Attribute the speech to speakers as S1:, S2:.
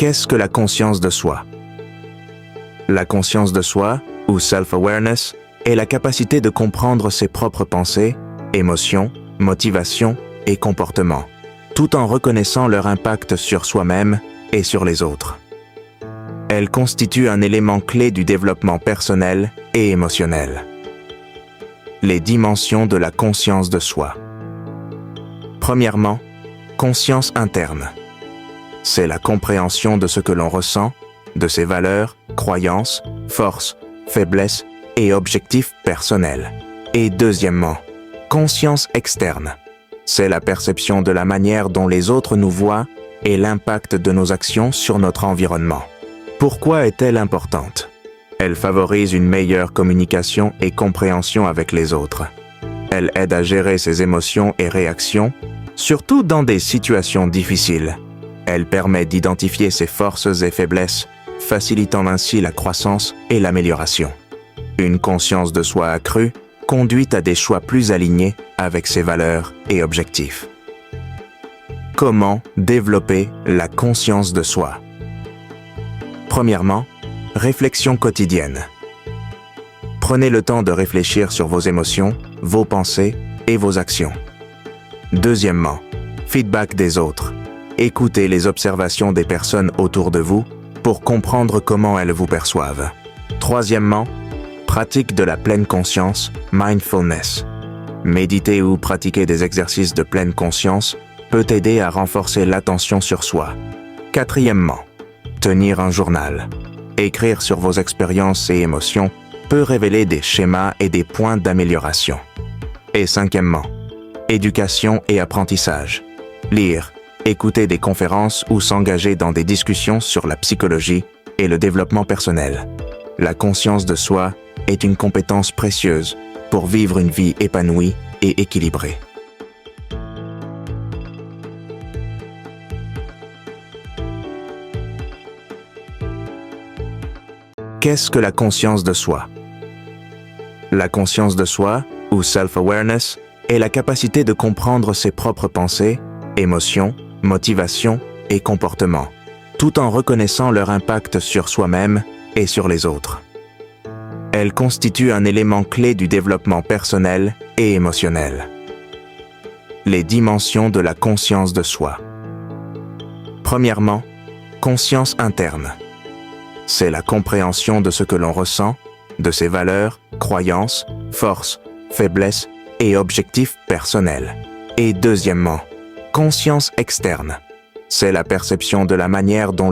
S1: Qu'est-ce que la conscience de soi? La conscience de soi, ou self-awareness, est la capacité de comprendre ses propres pensées, émotions, motivations et comportements, tout en reconnaissant leur impact sur soi-même et sur les autres. Elle constitue un élément clé du développement personnel et émotionnel. Les dimensions de la conscience de soi. Premièrement, conscience interne. C'est la compréhension de ce que l'on ressent, de ses valeurs, croyances, forces, faiblesses et objectifs personnels. Et deuxièmement, conscience externe. C'est la perception de la manière dont les autres nous voient et l'impact de nos actions sur notre environnement. Pourquoi est-elle importante? Elle favorise une meilleure communication et compréhension avec les autres. Elle aide à gérer ses émotions et réactions, surtout dans des situations difficiles. Elle permet d'identifier ses forces et faiblesses, facilitant ainsi la croissance et l'amélioration. Une conscience de soi accrue conduit à des choix plus alignés avec ses valeurs et objectifs. Comment développer la conscience de soi? Premièrement, réflexion quotidienne. Prenez le temps de réfléchir sur vos émotions, vos pensées et vos actions. Deuxièmement, feedback des autres. Écoutez les observations des personnes autour de vous pour comprendre comment elles vous perçoivent. Troisièmement, pratique de la pleine conscience, mindfulness. Méditer ou pratiquer des exercices de pleine conscience peut aider à renforcer l'attention sur soi. Quatrièmement, tenir un journal. Écrire sur vos expériences et émotions peut révéler des schémas et des points d'amélioration. Et cinquièmement, éducation et apprentissage. Lire, écouter des conférences ou s'engager dans des discussions sur la psychologie et le développement personnel. La conscience de soi est une compétence précieuse pour vivre une vie épanouie et équilibrée. Qu'est-ce que la conscience de soi? La conscience de soi, ou self-awareness, est la capacité de comprendre ses propres pensées, émotions, motivations et comportements, tout en reconnaissant leur impact sur soi-même et sur les autres. Elle constitue un élément clé du développement personnel et émotionnel. Les dimensions de la conscience de soi. Premièrement, conscience interne. C'est la compréhension de ce que l'on ressent, de ses valeurs, croyances, forces, faiblesses et objectifs personnels. Et deuxièmement, conscience externe. C'est la perception de la manière dont